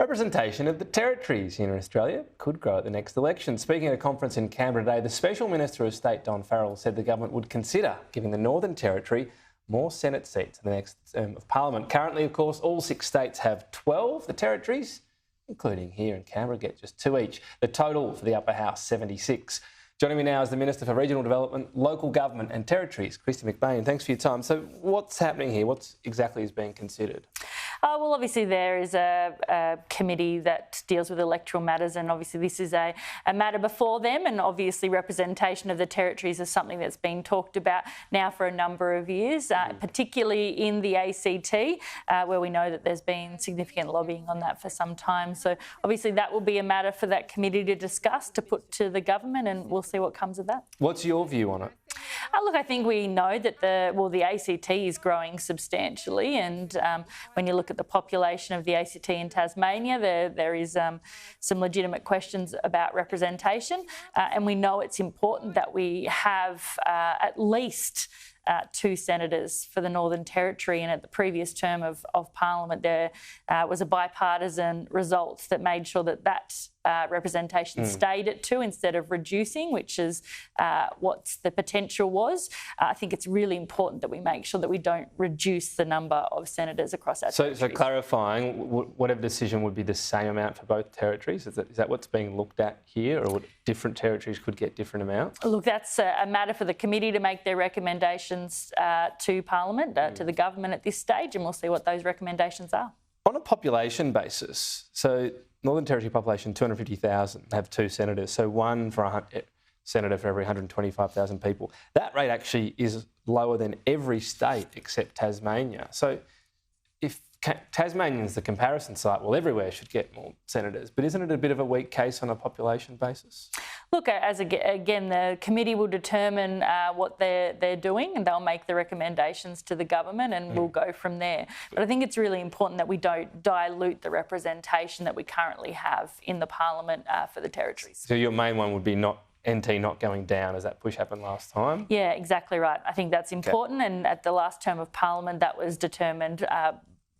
Representation of the territories here in Australia could grow at the next election. Speaking at a conference in Canberra today, the Special Minister of State, Don Farrell, said the government would consider giving the Northern Territory more Senate seats in the next term of Parliament. Currently, of course, all 6 states have 12. The territories, including here in Canberra, get just 2 each. The total for the upper house, 76. Joining me now is the Minister for Regional Development, Local Government and Territories, Kristy McBain. Thanks for your time. So what's happening here? What exactly is being considered? Well, obviously there is a committee that deals with electoral matters, and obviously this is a matter before them, and obviously representation of the territories is something that's been talked about now for a number of years, particularly in the ACT, where we know that there's been significant lobbying on that for some time. So obviously that will be a matter for that committee to discuss, to put to the government, and we'll see what comes of that. What's your view on it? Look, I think we know that the ACT is growing substantially, and when you look at the population of the ACT in Tasmania, there is some legitimate questions about representation, and we know it's important that we have at least 2 senators for the Northern Territory, and at the previous term of Parliament there was a bipartisan result that made sure that representation stayed at 2 instead of reducing, which is what the potential was. I think it's really important that we make sure that we don't reduce the number of senators across our territories. So clarifying, whatever decision would be the same amount for both territories? Is that what's being looked at here, or different territories could get different amounts? Look, that's a matter for the committee to make their recommendations to Parliament, to the government at this stage, and we'll see what those recommendations are. On a population basis, so Northern Territory population, 250,000, have 2 senators, so 1 senator for every 125,000 people. That rate actually is lower than every state except Tasmania. So if Tasmania's the comparison site, well, everywhere should get more senators, but isn't it a bit of a weak case on a population basis? Look, again, the committee will determine what they're doing, and they'll make the recommendations to the government, and we'll go from there. But I think it's really important that we don't dilute the representation that we currently have in the Parliament for the territories. So your main one would be NT not going down, as that push happened last time? Yeah, exactly right. I think that's important, and at the last term of Parliament that was determined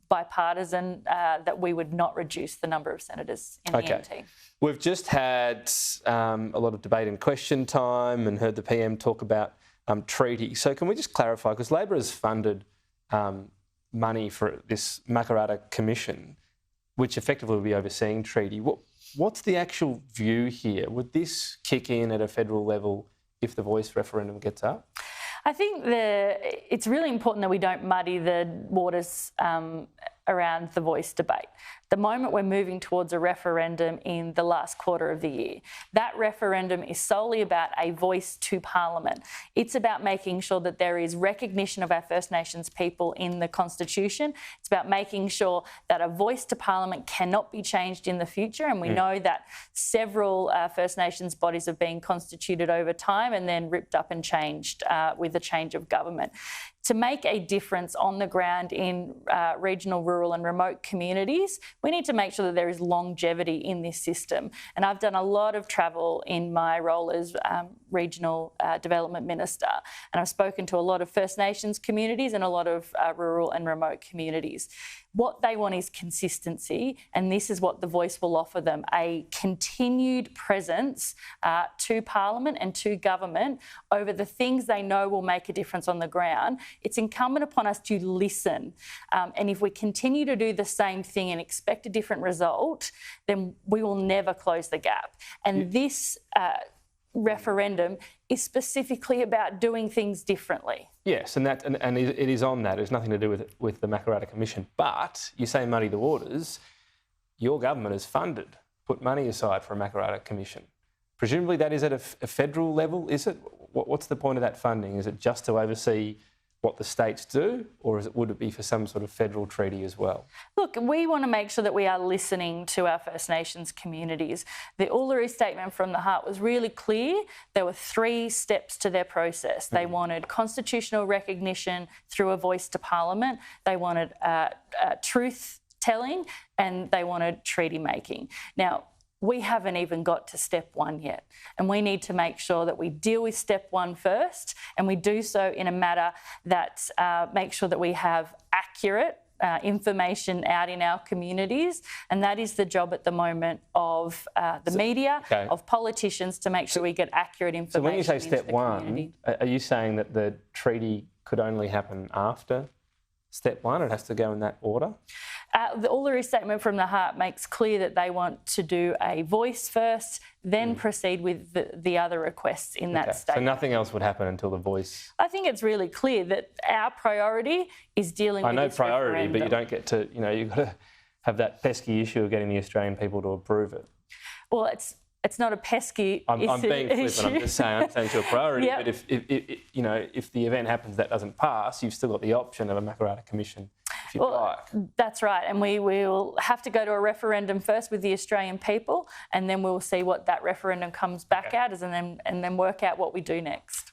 bipartisan that we would not reduce the number of senators in the NT. We've just had a lot of debate in question time and heard the PM talk about treaty. So can we just clarify, because Labor has funded money for this Makarrata Commission, which effectively will be overseeing treaty. What's the actual view here? Would this kick in at a federal level if the Voice referendum gets up? I think it's really important that we don't muddy the waters around the Voice debate. The moment we're moving towards a referendum in the last quarter of the year, that referendum is solely about a voice to Parliament. It's about making sure that there is recognition of our First Nations people in the Constitution. It's about making sure that a voice to Parliament cannot be changed in the future, and we know that several First Nations bodies have been constituted over time and then ripped up and changed with the change of government. To make a difference on the ground in regional, rural and remote communities, we need to make sure that there is longevity in this system. And I've done a lot of travel in my role as Regional Development Minister, and I've spoken to a lot of First Nations communities and a lot of rural and remote communities. What they want is consistency, and this is what the Voice will offer them, a continued presence to Parliament and to government over the things they know will make a difference on the ground. It's incumbent upon us to listen, and if we continue to do the same thing and expect a different result, then we will never close the gap. And this referendum is specifically about doing things differently. Yes, and it is on that. It's nothing to do with the Makarrata Commission. But you say muddy the waters. Your government has put money aside for a Makarrata Commission. Presumably that is at a federal level, is it? What's the point of that funding? Is it just to oversee what the states do, or would it be for some sort of federal treaty as well? Look, we want to make sure that we are listening to our First Nations communities. The Uluru Statement from the Heart was really clear. There were 3 steps to their process. They wanted constitutional recognition through a voice to Parliament. They wanted truth telling, and they wanted treaty making. Now, we haven't even got to step 1 yet, and we need to make sure that we deal with step 1 first, and we do so in a manner that makes sure that we have accurate information out in our communities, and that is the job at the moment of the media, of politicians, to make sure we get accurate information. So when you say step one, community. are you saying that the treaty could only happen after step one? It has to go in that order? The Uluru Statement from the Heart makes clear that they want to do a voice first, then proceed with the other requests in that statement. So nothing else would happen until the voice... I think it's really clear that our priority is dealing with this priority, referendum. but you don't get to, you've got to have that pesky issue of getting the Australian people to approve it. Well, it's not a pesky issue. I'm being flippant. I'm just saying it's a priority. But if the event happens that doesn't pass, you've still got the option of a Makarrata Commission if you'd like. That's right, and we will have to go to a referendum first with the Australian people, and then we'll see what that referendum comes back out as, and then work out what we do next.